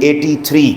83,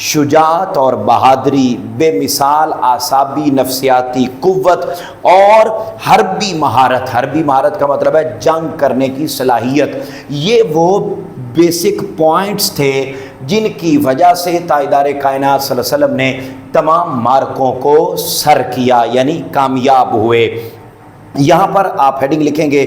شجاعت اور بہادری، بے مثال اعصابی نفسیاتی قوت اور حربی مہارت کا مطلب ہے جنگ کرنے کی صلاحیت، یہ وہ بیسک پوائنٹس تھے جن کی وجہ سے تاجدار کائنات صلی اللہ علیہ وسلم نے تمام مارکوں کو سر کیا، یعنی کامیاب ہوئے۔ یہاں پر آپ ہیڈنگ لکھیں گے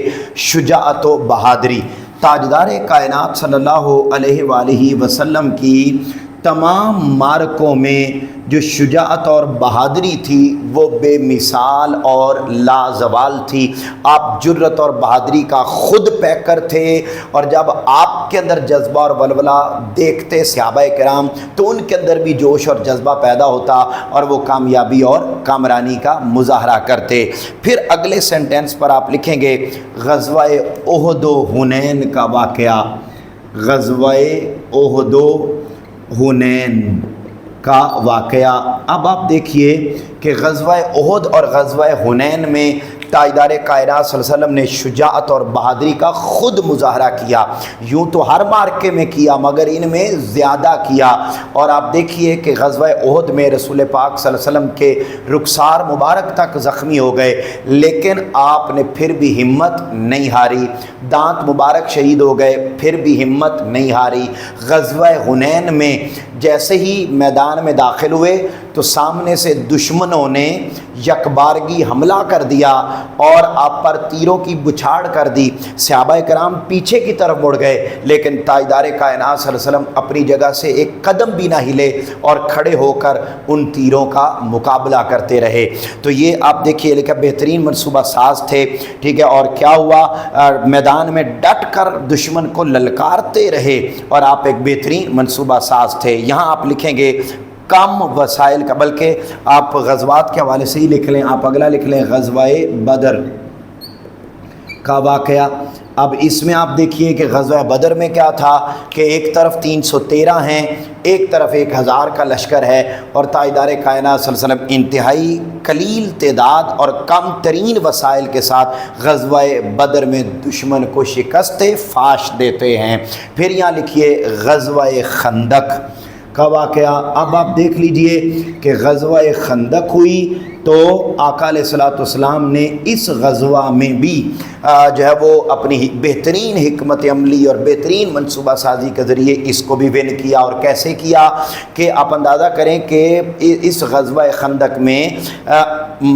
شجاعت و بہادری۔ تاجدار کائنات صلی اللہ علیہ وآلہ وسلم کی تمام مارکوں میں جو شجاعت اور بہادری تھی وہ بے مثال اور لازوال تھی۔ آپ جرت اور بہادری کا خود پیکر تھے، اور جب آپ کے اندر جذبہ اور ولولہ دیکھتے صحابہ کرام تو ان کے اندر بھی جوش اور جذبہ پیدا ہوتا اور وہ کامیابی اور کامرانی کا مظاہرہ کرتے۔ پھر اگلے سینٹنس پر آپ لکھیں گے غزوہ احد و حنین کا واقعہ۔ غزوہ احد و حنین کا واقعہ۔ اب آپ دیکھیے کہ غزوہ احد اور غزوہ حنین میں تاجدار کائنات صلی اللہ علیہ وسلم نے شجاعت اور بہادری کا خود مظاہرہ کیا۔ یوں تو ہر مارکے میں کیا مگر ان میں زیادہ کیا۔ اور آپ دیکھیے کہ غزوہ احد میں رسول پاک صلی اللہ علیہ وسلم کے رخسار مبارک تک زخمی ہو گئے، لیکن آپ نے پھر بھی ہمت نہیں ہاری۔ دانت مبارک شہید ہو گئے، پھر بھی ہمت نہیں ہاری۔ غزوہ حنین میں جیسے ہی میدان میں داخل ہوئے تو سامنے سے دشمنوں نے یکبارگی حملہ کر دیا اور آپ پر تیروں کی بچھاڑ کر دی۔ صحابہ کرام پیچھے کی طرف مڑ گئے، لیکن تاجدار کائنات صلی اللہ علیہ وسلم اپنی جگہ سے ایک قدم بھی نہ ہلے اور کھڑے ہو کر ان تیروں کا مقابلہ کرتے رہے۔ تو یہ آپ دیکھیے لکھا بہترین منصوبہ ساز تھے، ٹھیک ہے۔ اور کیا ہوا، میدان میں ڈٹ کر دشمن کو للکارتے رہے اور آپ ایک بہترین منصوبہ ساز تھے۔ یہاں آپ لکھیں گے کم وسائل کا، بلکہ آپ غزوات کے حوالے سے ہی لکھ لیں، آپ اگلا لکھ لیں غزوہ بدر کا واقعہ۔ اب اس میں آپ دیکھیے کہ غزوہ بدر میں کیا تھا کہ ایک طرف 313 ہیں، ایک طرف 1000 کا لشکر ہے، اور تاجدار کائنات صلی اللہ علیہ وسلم انتہائی قلیل تعداد اور کم ترین وسائل کے ساتھ غزوہ بدر میں دشمن کو شکست فاش دیتے ہیں۔ پھر یہاں لکھیے غزوہ خندق کا واقعہ۔ اب آپ دیکھ لیجئے کہ غزوہ خندق ہوئی تو آقا علیہ الصلوۃ والسلام نے اس غزوہ میں بھی جو ہے وہ اپنی بہترین حکمت عملی اور بہترین منصوبہ سازی کے ذریعے اس کو بھی ون کیا۔ اور کیسے کیا کہ آپ اندازہ کریں کہ اس غزوہ خندق میں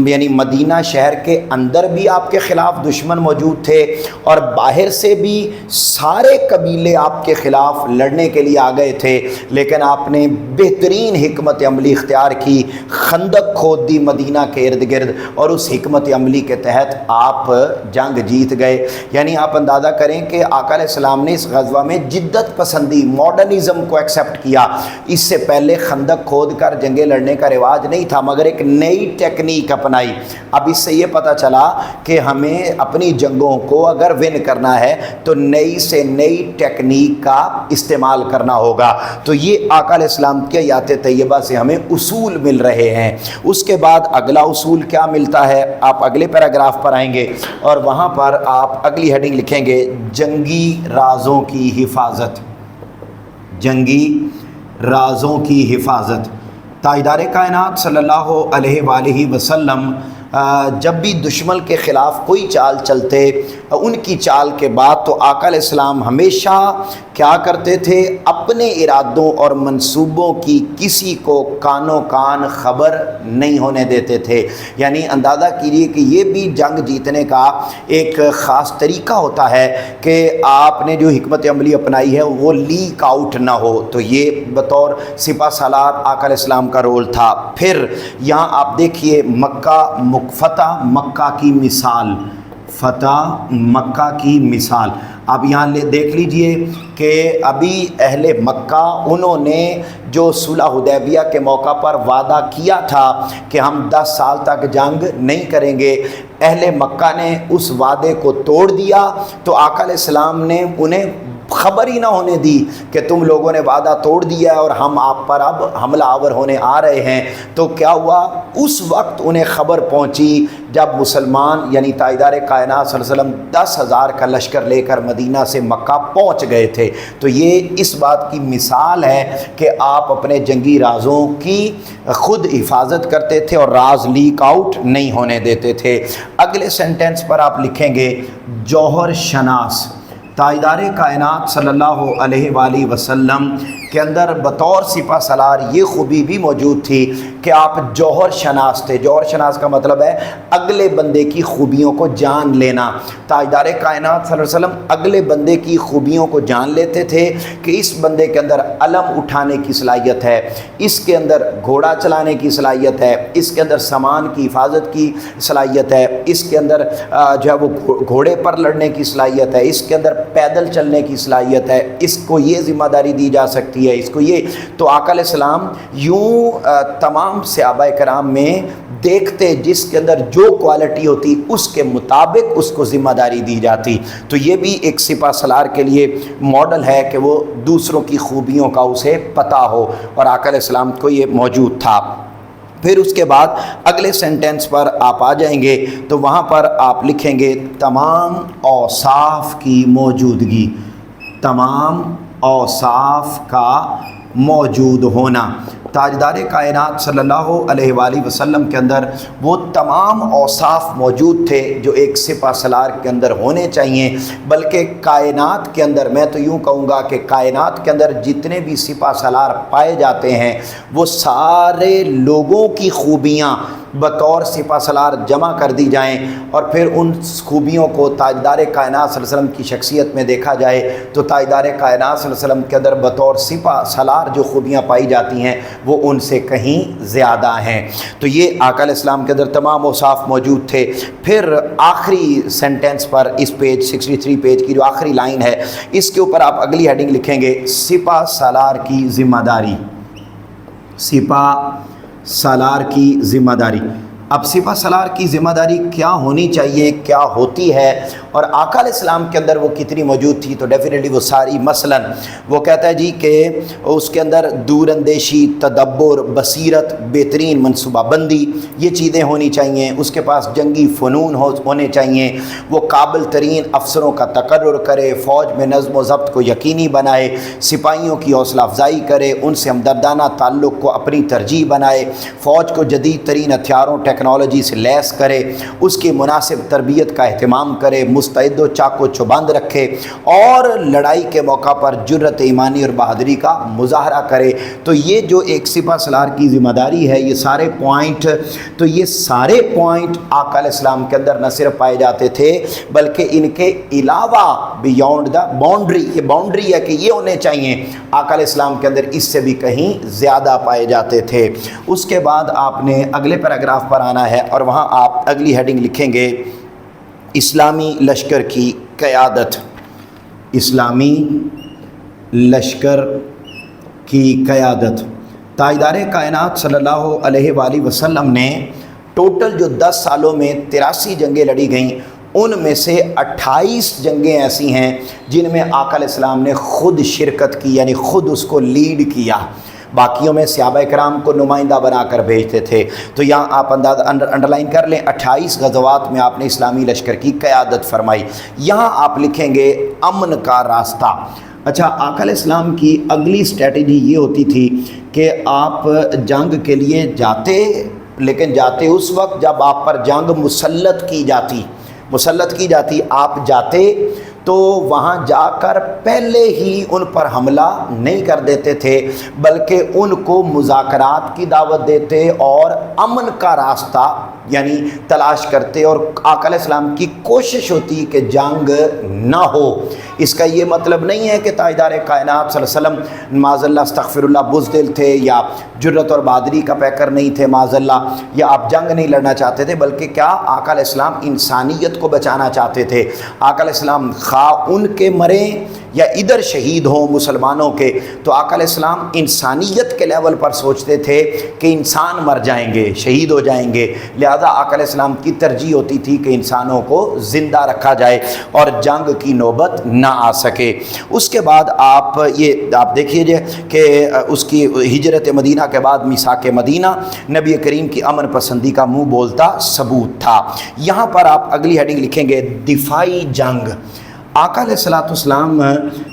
یعنی مدینہ شہر کے اندر بھی آپ کے خلاف دشمن موجود تھے اور باہر سے بھی سارے قبیلے آپ کے خلاف لڑنے کے لیے آ گئے تھے، لیکن آپ نے بہترین حکمت عملی اختیار کی، خندق کھود دی مدینہ کے ارد گرد، اور اس حکمت عملی کے تحت آپ جنگ جیت گئے۔ یعنی آپ اندازہ کریں کہ آقا علیہ السلام نے اس غزوہ میں جدت پسندی، ماڈرنزم کو ایکسیپٹ کیا۔ اس سے پہلے خندق کھود کر جنگیں لڑنے کا رواج نہیں تھا، مگر ایک نئی ٹیکنیک اپنائی۔ اب اس سے یہ پتہ چلا کہ ہمیں اپنی جنگوں کو اگر ون کرنا ہے تو نئی سے نئی ٹیکنیک کا استعمال کرنا ہوگا۔ تو یہ آقا علیہ السلام کے حیات طیبہ سے ہمیں اصول مل رہے ہیں۔ اس کے بعد اگلا اصول کیا ملتا ہے، آپ اگلے پیراگراف پر آئیں گے اور وہاں پر آپ اگلی ہیڈنگ لکھیں گے جنگی رازوں کی حفاظت۔ جنگی رازوں کی حفاظت۔ تاجدار کائنات صلی اللہ علیہ وآلہ وسلم جب بھی دشمن کے خلاف کوئی چال چلتے، ان کی چال کے بعد تو آقا علیہ السلام ہمیشہ کیا کرتے تھے، اپنے ارادوں اور منصوبوں کی کسی کو کانوں کان خبر نہیں ہونے دیتے تھے۔ یعنی اندازہ کیجیے کہ یہ بھی جنگ جیتنے کا ایک خاص طریقہ ہوتا ہے کہ آپ نے جو حکمت عملی اپنائی ہے وہ لیک آؤٹ نہ ہو۔ تو یہ بطور سپہ سالار آقا علیہ السلام کا رول تھا۔ پھر یہاں آپ دیکھیے فتح مکہ کی مثال، فتح مکہ کی مثال۔ اب یہاں دیکھ لیجئے کہ ابھی اہل مکہ انہوں نے جو صلح حدیبیہ کے موقع پر وعدہ کیا تھا کہ ہم 10 سال تک جنگ نہیں کریں گے، اہل مکہ نے اس وعدے کو توڑ دیا۔ تو آقا علیہ السلام نے انہیں خبر ہی نہ ہونے دی کہ تم لوگوں نے وعدہ توڑ دیا ہے اور ہم آپ پر اب حملہ آور ہونے آ رہے ہیں۔ تو کیا ہوا، اس وقت انہیں خبر پہنچی جب مسلمان یعنی تاجدار کائنات صلی اللہ علیہ وسلم 10,000 کا لشکر لے کر مدینہ سے مکہ پہنچ گئے تھے۔ تو یہ اس بات کی مثال ہے کہ آپ اپنے جنگی رازوں کی خود حفاظت کرتے تھے اور راز لیک آؤٹ نہیں ہونے دیتے تھے۔ اگلے سینٹنس پر آپ لکھیں گے جوہر شناس۔ تاجدار کائنات صلی اللہ علیہ وآلہ وسلم کے اندر بطور سپہ سالار یہ خوبی بھی موجود تھی کہ آپ جوہر شناس تھے۔ جوہر شناس کا مطلب ہے اگلے بندے کی خوبیوں کو جان لینا۔ تاجدار کائنات صلی اللہ علیہ وسلم اگلے بندے کی خوبیوں کو جان لیتے تھے کہ اس بندے کے اندر علم اٹھانے کی صلاحیت ہے، اس کے اندر گھوڑا چلانے کی صلاحیت ہے، اس کے اندر سامان کی حفاظت کی صلاحیت ہے، اس کے اندر جو ہے وہ گھوڑے پر لڑنے کی صلاحیت ہے، اس کے اندر پیدل چلنے کی صلاحیت ہے، اس کو یہ ذمہ داری دی جا سکتی ہے، اس کو یہ۔ تو آقا علیہ السلام یوں تمام صحابہ کرام میں دیکھتے جس کے اندر جو کوالٹی ہوتی اس کے مطابق اس کو ذمہ داری دی جاتی۔ تو یہ بھی ایک سپہ سالار کے لیے ماڈل ہے کہ وہ دوسروں کی خوبیوں کا اسے پتہ ہو، اور آقا علیہ السلام کو یہ موجود تھا۔ پھر اس کے بعد اگلے سینٹنس پر آپ آ جائیں گے تو وہاں پر آپ لکھیں گے تمام اوصاف کی موجودگی، تمام اوصاف کا موجود ہونا۔ تاجدار کائنات صلی اللہ علیہ وآلہ وسلم کے اندر وہ تمام اوصاف موجود تھے جو ایک سپہ سالار کے اندر ہونے چاہیے، بلکہ کائنات کے اندر میں تو یوں کہوں گا کہ کائنات کے اندر جتنے بھی سپہ سالار پائے جاتے ہیں وہ سارے لوگوں کی خوبیاں بطور سپہ سالار جمع کر دی جائیں اور پھر ان خوبیوں کو تاجدار کائنات صلی اللہ علیہ وسلم کی شخصیت میں دیکھا جائے تو تاجدار کائنات صلی اللہ علیہ وسلم کے اندر بطور سپہ سالار جو خوبیاں پائی جاتی ہیں وہ ان سے کہیں زیادہ ہیں۔ تو یہ آقا علیہ السلام کے اندر تمام اوصاف موجود تھے۔ پھر آخری سینٹنس پر اس پیج 63 پیج کی جو آخری لائن ہے اس کے اوپر آپ اگلی ہیڈنگ لکھیں گے سپہ سالار کی ذمہ داری، سپہ سالار کی ذمہ داری۔ اب سپہ سالار کی ذمہ داری کیا ہونی چاہیے، کیا ہوتی ہے، اور آقا علیہ السلام کے اندر وہ کتنی موجود تھی؟ تو ڈیفینیٹلی وہ ساری، مثلاً وہ کہتا ہے جی کہ اس کے اندر دور اندیشی، تدبر، بصیرت، بہترین منصوبہ بندی، یہ چیزیں ہونی چاہیے۔ اس کے پاس جنگی فنون ہونے چاہیے، وہ قابل ترین افسروں کا تقرر کرے، فوج میں نظم و ضبط کو یقینی بنائے، سپاہیوں کی حوصلہ افزائی کرے، ان سے ہمدردانہ تعلق کو اپنی ترجیح بنائے، فوج کو جدید ترین ہتھیاروں ٹیکنالوجی سے لیس کرے، اس کی مناسب تربیت کا اہتمام کرے، مستعد و چاق و چوبند رکھے اور لڑائی کے موقع پر جرأت ایمانی اور بہادری کا مظاہرہ کرے۔ تو یہ جو ایک سپہ سالار کی ذمہ داری ہے، یہ سارے پوائنٹ آقا علیہ السلام کے اندر نہ صرف پائے جاتے تھے بلکہ ان کے علاوہ بیونڈ دا باؤنڈری، یہ باؤنڈری ہے کہ یہ ہونے چاہیے، آقا علیہ السلام کے اندر اس سے بھی کہیں زیادہ پائے جاتے تھے۔ اس کے بعد آپ نے اگلے پیراگراف پر آنا ہے اور وہاں آپ اگلی ہیڈنگ لکھیں گے اسلامی لشکر کی قیادت، اسلامی لشکر کی قیادت۔ تاجدار کائنات صلی اللہ علیہ وآلہ وسلم نے ٹوٹل جو 10 سالوں میں 83 جنگیں لڑی گئیں ان میں سے 28 جنگیں ایسی ہیں جن میں آقا علیہ السلام نے خود شرکت کی، یعنی خود اس کو لیڈ کیا۔ باقیوں میں صحابہ کرام کو نمائندہ بنا کر بھیجتے تھے۔ تو یہاں آپ انڈرلائن کر لیں، 28 غزوات میں آپ نے اسلامی لشکر کی قیادت فرمائی۔ یہاں آپ لکھیں گے امن کا راستہ۔ اچھا، آقا علیہ السلام کی اگلی اسٹریٹجی یہ ہوتی تھی کہ آپ جنگ کے لیے جاتے، لیکن جاتے اس وقت جب آپ پر جنگ مسلط کی جاتی، آپ جاتے تو وہاں جا کر پہلے ہی ان پر حملہ نہیں کر دیتے تھے بلکہ ان کو مذاکرات کی دعوت دیتے اور امن کا راستہ یعنی تلاش کرتے، اور آقا علیہ السلام کی کوشش ہوتی کہ جنگ نہ ہو۔ اس کا یہ مطلب نہیں ہے کہ تاجدار کائنات صلی اللہ علیہ وسلم معاذ اللہ استغفر اللہ بزدل تھے یا جرت اور بہادری کا پیکر نہیں تھے معاذ اللہ، یا آپ جنگ نہیں لڑنا چاہتے تھے، بلکہ کیا آقا علیہ السلام انسانیت کو بچانا چاہتے تھے۔ آقا علیہ السلام خواہ ان کے مریں یا ادھر شہید ہوں مسلمانوں کے، تو آقا علیہ السلام انسانیت کے لیول پر سوچتے تھے کہ انسان مر جائیں گے، شہید ہو جائیں گے، لہذا آقا علیہ السلام کی ترجیح ہوتی تھی کہ انسانوں کو زندہ رکھا جائے اور جنگ کی نوبت نہ آ سکے۔ اس کے بعد آپ دیکھیے کہ اس کی ہجرت مدینہ کے بعد میثاق مدینہ نبی کریم کی امن پسندی کا منہ بولتا ثبوت تھا۔ یہاں پر آپ اگلی ہیڈنگ لکھیں گے دفاعی جنگ۔ آقا علیہ السلام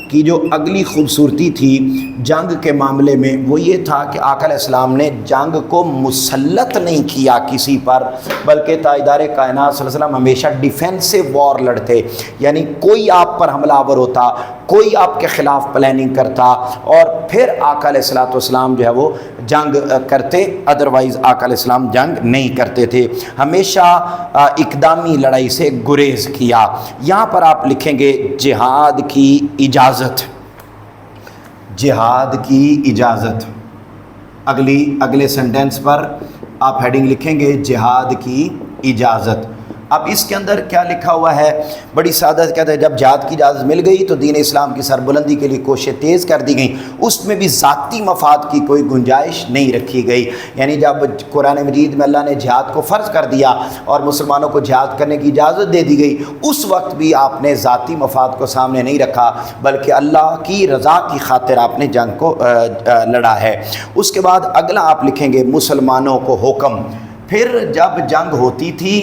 کی جو اگلی خوبصورتی تھی جنگ کے معاملے میں وہ یہ تھا کہ آقا علیہ السلام نے جنگ کو مسلط نہیں کیا کسی پر، بلکہ تاجدار کائنات صلی اللہ علیہ وسلم ہمیشہ ڈیفینسو وار لڑتے، یعنی کوئی آپ پر حملہ آور ہوتا، کوئی آپ کے خلاف پلاننگ کرتا اور پھر آقا علیہ السلام جو ہے وہ جنگ کرتے، ادروائز آقا علیہ السلام جنگ نہیں کرتے تھے، ہمیشہ اقدامی لڑائی سے گریز کیا۔ یہاں پر آپ لکھیں گے جہاد کی اجازت، جہاد کی اجازت۔ اگلے سینٹنس پر آپ ہیڈنگ لکھیں گے جہاد کی اجازت۔ اب اس کے اندر کیا لکھا ہوا ہے؟ بڑی سادہ کہتے ہیں جب جہاد کی اجازت مل گئی تو دین اسلام کی سربلندی کے لیے کوششیں تیز کر دی گئیں، اس میں بھی ذاتی مفاد کی کوئی گنجائش نہیں رکھی گئی، یعنی جب قرآن مجید میں اللہ نے جہاد کو فرض کر دیا اور مسلمانوں کو جہاد کرنے کی اجازت دے دی گئی، اس وقت بھی آپ نے ذاتی مفاد کو سامنے نہیں رکھا بلکہ اللہ کی رضا کی خاطر آپ نے جنگ کو لڑا ہے۔ اس کے بعد اگلا آپ لکھیں گے مسلمانوں کو حکم۔ پھر جب جنگ ہوتی تھی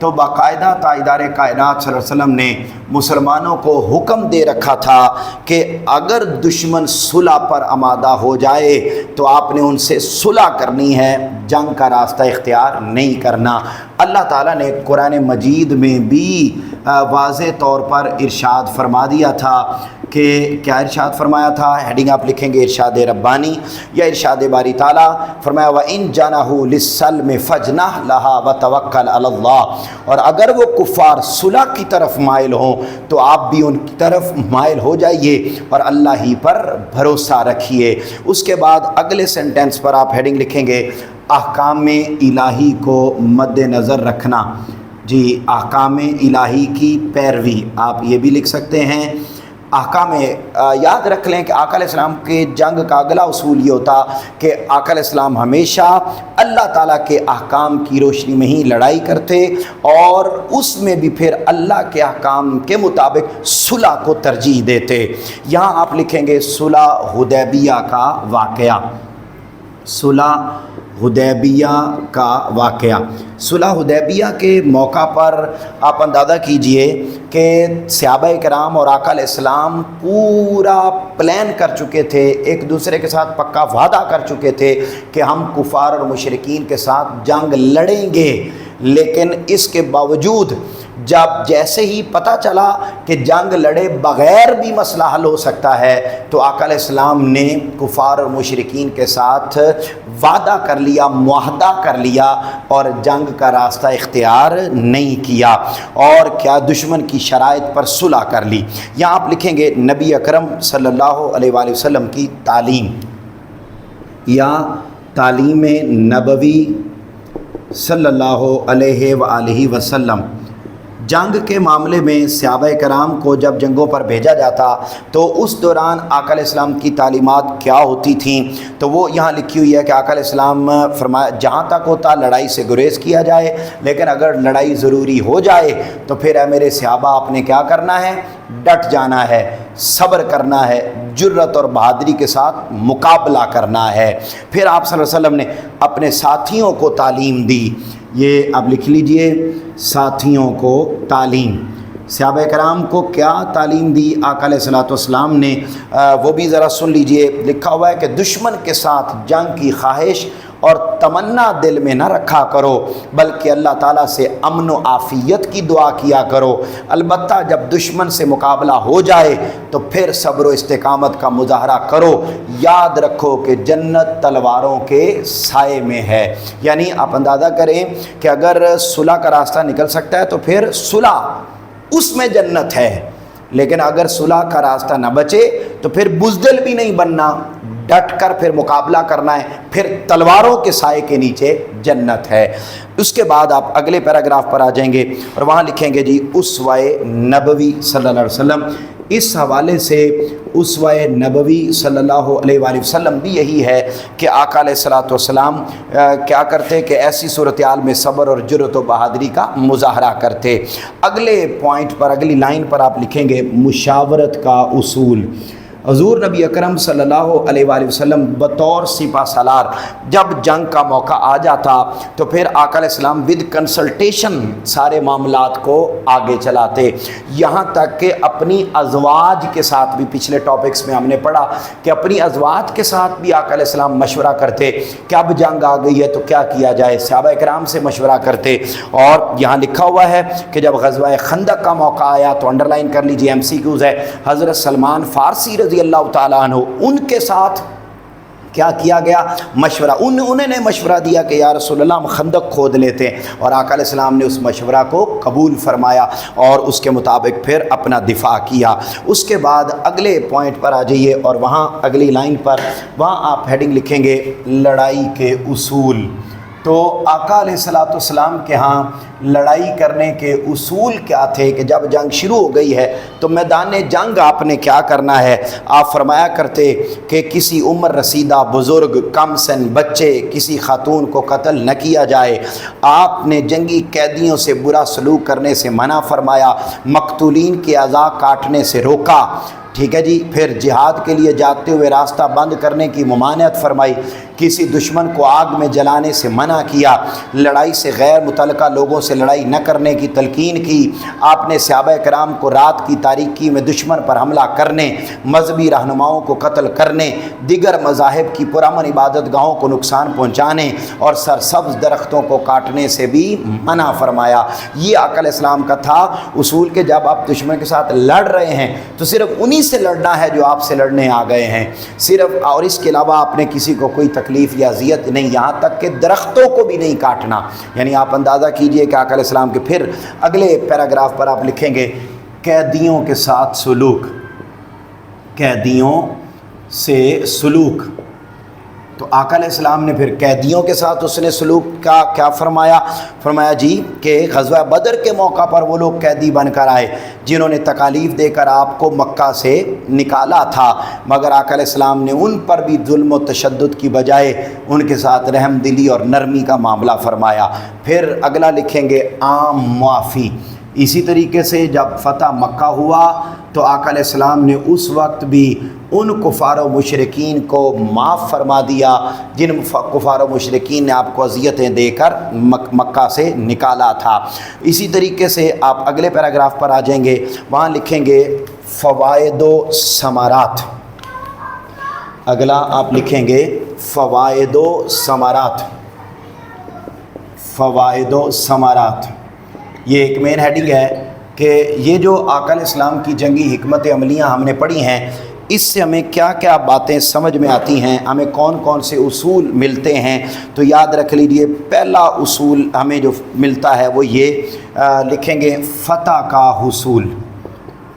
تو باقاعدہ تاجدار کائنات صلی اللہ علیہ وسلم نے مسلمانوں کو حکم دے رکھا تھا کہ اگر دشمن صلح پر آمادہ ہو جائے تو آپ نے ان سے صلح کرنی ہے، جنگ کا راستہ اختیار نہیں کرنا۔ اللہ تعالیٰ نے قرآن مجید میں بھی واضح طور پر ارشاد فرما دیا تھا کہ کیا ارشاد فرمایا تھا؟ ہیڈنگ آپ لکھیں گے ارشاد ربانی یا ارشاد باری تعالیٰ۔ فرمایا وَإِن جَنَحُوا لِلسَّلْمِ فَاجْنَحْ لَهَا وَتَوَكَّلْ عَلَى اللَّهِ، اور اگر وہ کفار صلح کی طرف مائل ہوں تو آپ بھی ان کی طرف مائل ہو جائیے اور اللہ ہی پر بھروسہ رکھیے۔ اس کے بعد اگلے سینٹنس پر آپ ہیڈنگ لکھیں گے احکام الہی کو مد نظر رکھنا۔ جی، احکام الہی کی پیروی آپ یہ بھی لکھ سکتے ہیں۔ احکام یاد رکھ لیں کہ آقا علیہ السلام کے جنگ کا اگلا اصول یہ ہوتا کہ آقا علیہ السلام ہمیشہ اللہ تعالیٰ کے احکام کی روشنی میں ہی لڑائی کرتے اور اس میں بھی پھر اللہ کے احکام کے مطابق صلح کو ترجیح دیتے۔ یہاں آپ لکھیں گے صلح حدیبیہ کا واقعہ، صلح حدیبیہ کا واقعہ۔ صلح حدیبیہ کے موقع پر آپ اندازہ کیجئے کہ صحابہ کرام اور آقا علیہ السلام پورا پلان کر چکے تھے، ایک دوسرے کے ساتھ پکا وعدہ کر چکے تھے کہ ہم کفار اور مشرکین کے ساتھ جنگ لڑیں گے، لیکن اس کے باوجود جب جیسے ہی پتہ چلا کہ جنگ لڑے بغیر بھی مسئلہ حل ہو سکتا ہے تو آقا علیہ السلام نے کفار اور مشرکین کے ساتھ وعدہ کر لیا، معاہدہ کر لیا اور جنگ کا راستہ اختیار نہیں کیا اور کیا دشمن کی شرائط پر صلح کر لی۔ یہاں آپ لکھیں گے نبی اکرم صلی اللہ علیہ وآلہ وسلم کی تعلیم یا تعلیم نبوی صلی اللہ علیہ وآلہ وسلم۔ جنگ کے معاملے میں صحابہ کرام کو جب جنگوں پر بھیجا جاتا تو اس دوران آقا علیہ السلام کی تعلیمات کیا ہوتی تھیں، تو وہ یہاں لکھی ہوئی ہے کہ آقا علیہ السلام فرمایا جہاں تک ہوتا لڑائی سے گریز کیا جائے، لیکن اگر لڑائی ضروری ہو جائے تو پھر اے میرے صحابہ آپ نے کیا کرنا ہے؟ ڈٹ جانا ہے، صبر کرنا ہے، جرت اور بہادری کے ساتھ مقابلہ کرنا ہے۔ پھر آپ صلی اللہ علیہ وسلم نے اپنے ساتھیوں کو تعلیم دی، یہ اب لکھ لیجئے ساتھیوں کو تعلیم۔ صحابہ کرام کو کیا تعلیم دی آقا علیہ السلام نے؟ وہ بھی ذرا سن لیجئے۔ لکھا ہوا ہے کہ دشمن کے ساتھ جنگ کی خواہش اور تمنا دل میں نہ رکھا کرو بلکہ اللہ تعالیٰ سے امن و عافیت کی دعا کیا کرو، البتہ جب دشمن سے مقابلہ ہو جائے تو پھر صبر و استقامت کا مظاہرہ کرو، یاد رکھو کہ جنت تلواروں کے سائے میں ہے۔ یعنی آپ اندازہ کریں کہ اگر صلح کا راستہ نکل سکتا ہے تو پھر صلح اس میں جنت ہے، لیکن اگر صلح کا راستہ نہ بچے تو پھر بزدل بھی نہیں بننا، ڈٹ کر پھر مقابلہ کرنا ہے، پھر تلواروں کے سائے کے نیچے جنت ہے۔ اس کے بعد آپ اگلے پیراگراف پر آ جائیں گے اور وہاں لکھیں گے جی اسوہ نبوی صلی اللہ علیہ وسلم۔ اس حوالے سے اسوہ نبوی صلی اللہ علیہ وآلہ وسلم بھی یہی ہے کہ آقا علیہ الصلوۃ والسلام کیا کرتے کہ ایسی صورتحال میں صبر اور جرأت و بہادری کا مظاہرہ کرتے۔ اگلے پوائنٹ پر، اگلی لائن پر آپ لکھیں گے مشاورت کا اصول۔ حضور نبی اکرم صلی اللہ علیہ وآلہ وسلم بطور سپہ سالار جب جنگ کا موقع آ جاتا تو پھر آقا علیہ السلام ود کنسلٹیشن سارے معاملات کو آگے چلاتے، یہاں تک کہ اپنی ازواج کے ساتھ بھی، پچھلے ٹاپکس میں ہم نے پڑھا کہ اپنی ازواج کے ساتھ بھی آقا علیہ السلام مشورہ کرتے کہ اب جنگ آ گئی ہے تو کیا کیا جائے، صحابہ کرام سے مشورہ کرتے۔ اور یہاں لکھا ہوا ہے کہ جب غزوہ خندق کا موقع آیا تو انڈر لائن کر لیجیے، MCQs ہے، حضرت سلمان فارسی رضی اللہ تعالیٰ عنہ ان کے ساتھ کیا کیا گیا، مشورہ، انہوں نے مشورہ دیا کہ یا رسول اللہ ہم خندق کھود لیتے ہیں، اور آقا علیہ السلام نے اس مشورہ کو قبول فرمایا اور اس کے مطابق پھر اپنا دفاع کیا۔ اس کے بعد اگلے پوائنٹ پر آ جائیے اور وہاں اگلی لائن پر وہاں آپ ہیڈنگ لکھیں گے لڑائی کے اصول۔ تو آقا علیہ الصلوۃ والسلام کے ہاں لڑائی کرنے کے اصول کیا تھے کہ جب جنگ شروع ہو گئی ہے تو میدان جنگ آپ نے کیا کرنا ہے۔ آپ فرمایا کرتے کہ کسی عمر رسیدہ بزرگ، کم سن بچے، کسی خاتون کو قتل نہ کیا جائے۔ آپ نے جنگی قیدیوں سے برا سلوک کرنے سے منع فرمایا، مقتولین کے اعضاء کاٹنے سے روکا، ٹھیک ہے جی۔ پھر جہاد کے لیے جاتے ہوئے راستہ بند کرنے کی ممانعت فرمائی، کسی دشمن کو آگ میں جلانے سے منع کیا، لڑائی سے غیر متعلقہ لوگوں سے لڑائی نہ کرنے کی تلقین کی۔ آپ نے صحابہ کرام کو رات کی تاریکی میں دشمن پر حملہ کرنے، مذہبی رہنماؤں کو قتل کرنے، دیگر مذاہب کی پرامن عبادت گاہوں کو نقصان پہنچانے اور سرسبز درختوں کو کاٹنے سے بھی منع فرمایا۔ یہ آقا علیہ السلام کا تھا اصول کہ جب آپ دشمن کے ساتھ لڑ رہے ہیں تو صرف انہی سے لڑنا ہے جو آپ سے لڑنے آ گئے ہیں، صرف، اور اس کے علاوہ آپ نے کسی کو کوئی تکلیف یا اذیت نہیں، یہاں تک کہ درختوں کو بھی نہیں کاٹنا۔ یعنی آپ اندازہ کیجئے کہ آقا علیہ السلام کے پھر اگلے پیراگراف پر آپ لکھیں گے قیدیوں کے ساتھ سلوک، قیدیوں سے سلوک۔ تو آقا علیہ السلام نے پھر قیدیوں کے ساتھ اس نے سلوک کا کیا فرمایا، فرمایا جی کہ غزوہ بدر کے موقع پر وہ لوگ قیدی بن کر آئے جنہوں نے تکالیف دے کر آپ کو مکہ سے نکالا تھا، مگر آقا علیہ السلام نے ان پر بھی ظلم و تشدد کی بجائے ان کے ساتھ رحم دلی اور نرمی کا معاملہ فرمایا۔ پھر اگلا لکھیں گے عام معافی۔ اسی طریقے سے جب فتح مکہ ہوا تو آقا علیہ السلام نے اس وقت بھی ان کفار و مشرکین کو معاف فرما دیا جن کفار و مشرکین نے آپ کو اذیتیں دے کر مکہ سے نکالا تھا۔ اسی طریقے سے آپ اگلے پیراگراف پر آ جائیں گے، وہاں لکھیں گے فوائد و ثمرات۔ اگلا آپ لکھیں گے فوائد و ثمرات، فوائد و ثمرات۔ یہ ایک مین ہیڈنگ ہے کہ یہ جو آقا علیہ السلام کی جنگی حکمت عملیاں ہم نے پڑھی ہیں، اس سے ہمیں کیا کیا باتیں سمجھ میں آتی ہیں، ہمیں کون کون سے اصول ملتے ہیں۔ تو یاد رکھ لیجئے پہلا اصول ہمیں جو ملتا ہے وہ یہ لکھیں گے فتح کا حصول،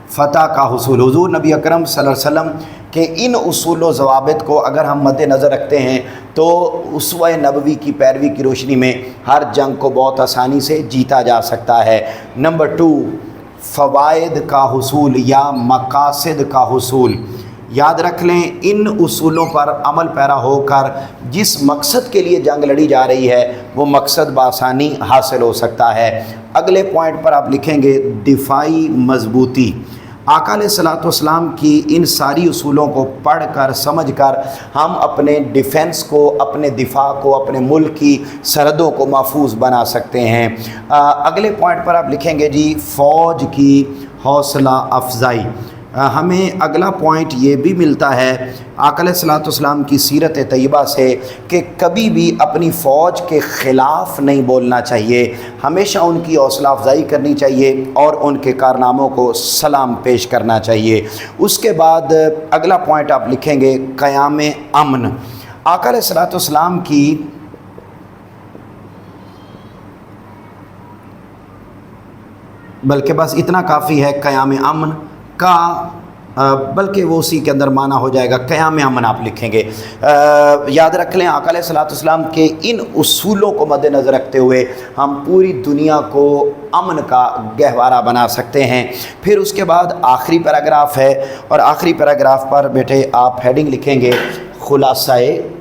فتح کا حصول۔ حضور نبی اکرم صلی اللہ علیہ وسلم کہ ان اصول و ضوابط کو اگر ہم مد نظر رکھتے ہیں تو اسوہ نبوی کی پیروی کی روشنی میں ہر جنگ کو بہت آسانی سے جیتا جا سکتا ہے۔ نمبر 2، فوائد کا حصول یا مقاصد کا حصول۔ یاد رکھ لیں ان اصولوں پر عمل پیرا ہو کر جس مقصد کے لیے جنگ لڑی جا رہی ہے وہ مقصد بآسانی حاصل ہو سکتا ہے۔ اگلے پوائنٹ پر آپ لکھیں گے دفاعی مضبوطی۔ آقا علیہ الصلوۃ والسلام کی ان ساری اصولوں کو پڑھ کر سمجھ کر ہم اپنے ڈیفنس کو، اپنے دفاع کو، اپنے ملک کی سرحدوں کو محفوظ بنا سکتے ہیں۔ اگلے پوائنٹ پر آپ لکھیں گے جی فوج کی حوصلہ افزائی۔ ہمیں اگلا پوائنٹ یہ بھی ملتا ہے آقا علیہ الصلوۃ والسلام کی سیرت طیبہ سے کہ کبھی بھی اپنی فوج کے خلاف نہیں بولنا چاہیے، ہمیشہ ان کی حوصلہ افزائی کرنی چاہیے اور ان کے کارناموں کو سلام پیش کرنا چاہیے۔ اس کے بعد اگلا پوائنٹ آپ لکھیں گے قیام امن۔ آقا علیہ الصلوۃ والسلام کی بلکہ بس اتنا کافی ہے، قیام امن کا بلکہ وہ اسی کے اندر معنی ہو جائے گا قیام امن آپ لکھیں گے۔ یاد رکھ لیں آقا علیہ الصلوۃ والسلام کے ان اصولوں کو مد نظر رکھتے ہوئے ہم پوری دنیا کو امن کا گہوارہ بنا سکتے ہیں۔ پھر اس کے بعد آخری پیراگراف ہے، اور آخری پیراگراف پر بیٹے آپ ہیڈنگ لکھیں گے خلاصہ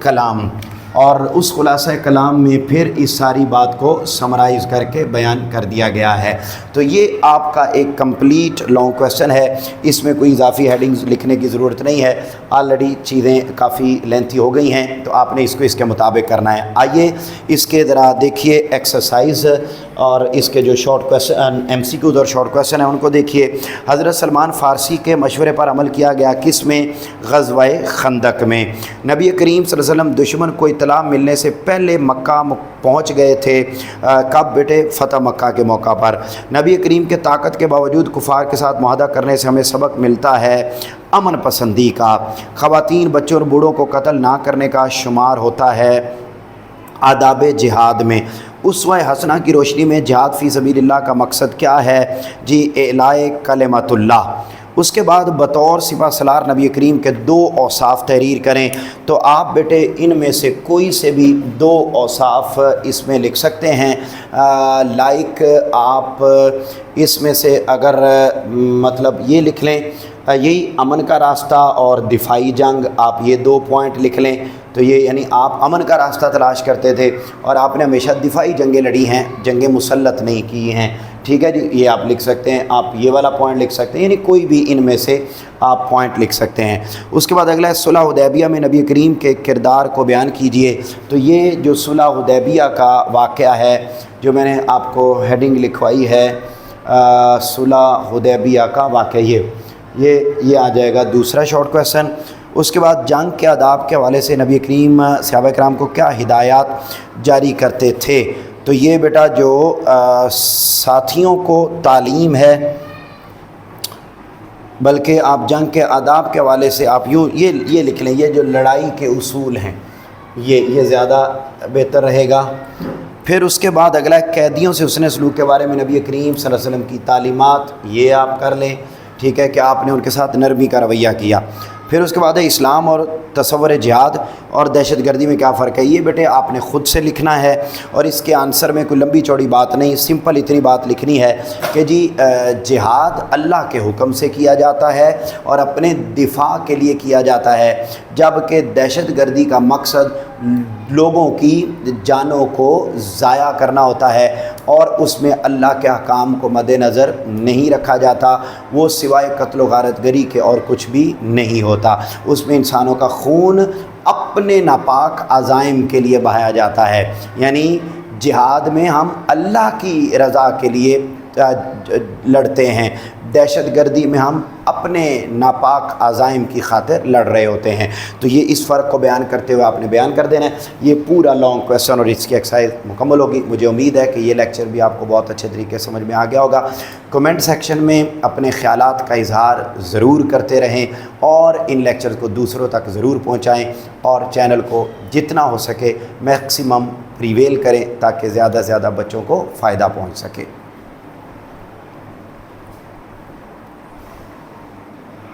کلام، اور اس خلاصہ کلام میں پھر اس ساری بات کو سمرائز کر کے بیان کر دیا گیا ہے۔ تو یہ آپ کا ایک کمپلیٹ لانگ کویسچن ہے، اس میں کوئی اضافی ہیڈنگز لکھنے کی ضرورت نہیں ہے، آلریڈی چیزیں کافی لینتھی ہو گئی ہیں، تو آپ نے اس کو اس کے مطابق کرنا ہے۔ آئیے اس کے ذرا دیکھیے ایکسرسائز، اور اس کے جو short question M C Qs اور شارٹ کویسچن ہیں ان کو دیکھیے۔ حضرت سلمان فارسی کے مشورے پر عمل کیا گیا کس میں؟ غزوہ خندق میں۔ نبی کریم صلی اللہ علیہ وسلم دشمن کو اطلاع ملنے سے پہلے مکہ پہنچ گئے تھے، کب بیٹے؟ فتح مکہ کے موقع پر۔ نبی کریم کے طاقت کے باوجود کفار کے ساتھ معاہدہ کرنے سے ہمیں سبق ملتا ہے امن پسندی کا۔ خواتین بچوں اور بوڑھوں کو قتل نہ کرنے کا شمار ہوتا ہے آداب جہاد میں۔ اسوہ حسنہ کی روشنی میں جہاد فی سبیل اللہ کا مقصد کیا ہے؟ جی اعلاء کلمۃ اللہ۔ اس کے بعد بطور سپہ سالار نبی کریم کے 2 اوصاف تحریر کریں۔ تو آپ بیٹے ان میں سے کوئی سے بھی 2 اوصاف اس میں لکھ سکتے ہیں، لائک آپ اس میں سے اگر مطلب یہ لکھ لیں، یہی امن کا راستہ اور دفاعی جنگ، آپ یہ 2 پوائنٹ لکھ لیں۔ تو یہ یعنی آپ امن کا راستہ تلاش کرتے تھے اور آپ نے ہمیشہ دفاعی جنگیں لڑی ہیں، جنگیں مسلط نہیں کی ہیں، ٹھیک ہے جی، یہ آپ لکھ سکتے ہیں۔ آپ یہ والا پوائنٹ لکھ سکتے ہیں، یعنی کوئی بھی ان میں سے آپ پوائنٹ لکھ سکتے ہیں۔ اس کے بعد اگلا ہے صلح حدیبیہ میں نبی کریم کے کردار کو بیان کیجئے۔ تو یہ جو صلح حدیبیہ کا واقعہ ہے جو میں نے آپ کو ہیڈنگ لکھوائی ہے، صلح حدیبیہ کا واقعہ، یہ آ جائے گا دوسرا شارٹ کویسچن۔ اس کے بعد جنگ کے آداب کے حوالے سے نبی کریم صحابہ کرام کو کیا ہدایات جاری کرتے تھے؟ تو یہ بیٹا جو ساتھیوں کو تعلیم ہے، بلکہ آپ جنگ کے آداب کے حوالے سے آپ یہ لکھ لیں، یہ جو لڑائی کے اصول ہیں یہ زیادہ بہتر رہے گا۔ پھر اس کے بعد اگلا قیدیوں سے حسن سلوک کے بارے میں نبی کریم صلی اللہ علیہ وسلم کی تعلیمات، یہ آپ کر لیں، ٹھیک ہے کہ آپ نے ان کے ساتھ نرمی کا رویہ کیا۔ پھر اس کے بعد ہے اسلام اور تصور جہاد اور دہشت گردی میں کیا فرق ہے؟ یہ بیٹے آپ نے خود سے لکھنا ہے، اور اس کے آنسر میں کوئی لمبی چوڑی بات نہیں، سمپل اتنی بات لکھنی ہے کہ جی جہاد اللہ کے حکم سے کیا جاتا ہے اور اپنے دفاع کے لیے کیا جاتا ہے، جبکہ دہشت گردی کا مقصد لوگوں کی جانوں کو ضائع کرنا ہوتا ہے، اور اس میں اللہ کے احکام کو مد نظر نہیں رکھا جاتا، وہ سوائے قتل و غارت گری کے اور کچھ بھی نہیں ہوتا۔ اس میں انسانوں کا خون اپنے ناپاک عزائم کے لیے بہایا جاتا ہے، یعنی جہاد میں ہم اللہ کی رضا کے لیے لڑتے ہیں، دہشت گردی میں ہم اپنے ناپاک عزائم کی خاطر لڑ رہے ہوتے ہیں۔ تو یہ اس فرق کو بیان کرتے ہوئے آپ نے بیان کر دینا ہے۔ یہ پورا لانگ کویسچن اور اس کی ایکسرسائز مکمل ہوگی۔ مجھے امید ہے کہ یہ لیکچر بھی آپ کو بہت اچھے طریقے سے سمجھ میں آ گیا ہوگا۔ کمنٹ سیکشن میں اپنے خیالات کا اظہار ضرور کرتے رہیں، اور ان لیکچر کو دوسروں تک ضرور پہنچائیں، اور چینل کو جتنا ہو سکے میکسیمم پریویل کریں تاکہ زیادہ سے زیادہ بچوں کو فائدہ پہنچ سکے۔